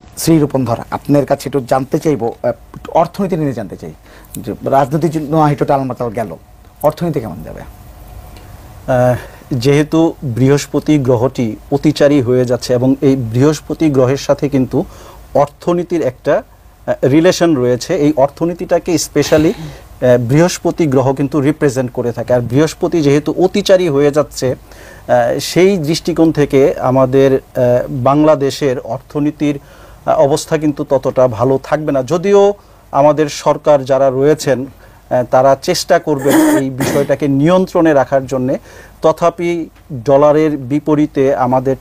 শ্রীরূপম ধর আপনার কাছে একটু জানতে চাইব, অর্থনীতি নিয়ে জানতে চাই যে রাজনীতির জন্য একটু টালমাটাল গেল, অর্থনীতি কেমন যাবে? যেহেতু বৃহস্পতি গ্রহটি অতিচারী হয়ে যাচ্ছে এবং এই বৃহস্পতি গ্রহের সাথে কিন্তু অর্থনীতির একটা রিলেশন রয়েছে, এই অর্থনীতিটাকে স্পেশালি বৃহস্পতি গ্রহ কিন্তু রিপ্রেজেন্ট করে থাকে। আর বৃহস্পতি যেহেতু অতিচারী হয়ে যাচ্ছে, সেই দৃষ্টিকোণ থেকে আমাদের বাংলাদেশের অর্থনীতির অবস্থা কিন্তু ততটা ভালো থাকবে না। যদিও আমাদের সরকার যারা রয়েছেন তারা চেষ্টা করবেন এই বিষয়টাকে নিয়ন্ত্রণে রাখার জন্যে, তথাপি ডলারের বিপরীতে আমাদের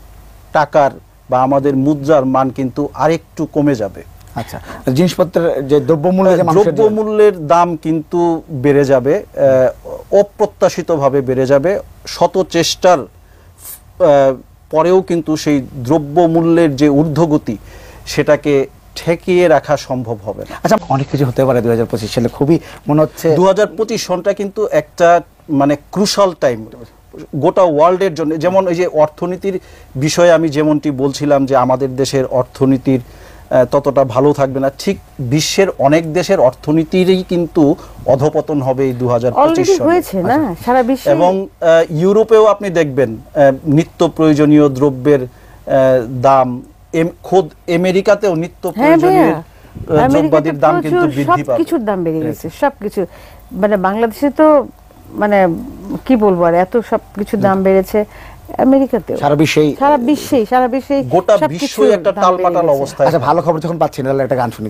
টাকার বা আমাদের মুদ্রার মান কিন্তু আরেকটু কমে যাবে। আচ্ছা, জিনিসপত্রের যে দ্রব্যমূল্যের দাম কিন্তু বেড়ে যাবে, অপ্রত্যাশিতভাবে বেড়ে যাবে। শত চেষ্টার পরেও কিন্তু সেই দ্রব্যমূল্যের যে ঊর্ধ্বগতি সেটাকে ঠেকিয়ে রাখা সম্ভব হবে না। আচ্ছা, অনেক কিছু হতে পারে 2025 সালে, খুবই মনে হচ্ছে 2025 সনটা কিন্তু একটা মানে ক্রুশাল টাইম গোটা ওয়ার্ল্ডের জন্য। যেমন এই যে অর্থনীতির বিষয়ে আমি যেমনটি বলছিলাম যে আমাদের দেশের অর্থনীতির ততটা ভালো থাকবে না, ঠিক বিশ্বের অনেক দেশের অর্থনীতিরই কিন্তু অধপতন হবে এই 2025 সালে। এবং ইউরোপেও আপনি দেখবেন নিত্য প্রয়োজনীয় দ্রব্যের দাম, খোদ আমেরিকাতেও নিত্য প্রয়োজনীয় দ্রব্যাদির দাম কিন্তু বৃদ্ধি পাবে, কিছুর দাম বেড়ে গেছে সবকিছু। মানে বাংলাদেশে তো মানে কি বলবো, আর এত সবকিছুর দাম বেড়েছে। আমেরিকাতেও, সারা বিশ্বেই গোটা বিশ্বই একটা টালমাটাল অবস্থা। আচ্ছা, ভালো খবর যখন পাচ্ছি না, একটা গান শুনি।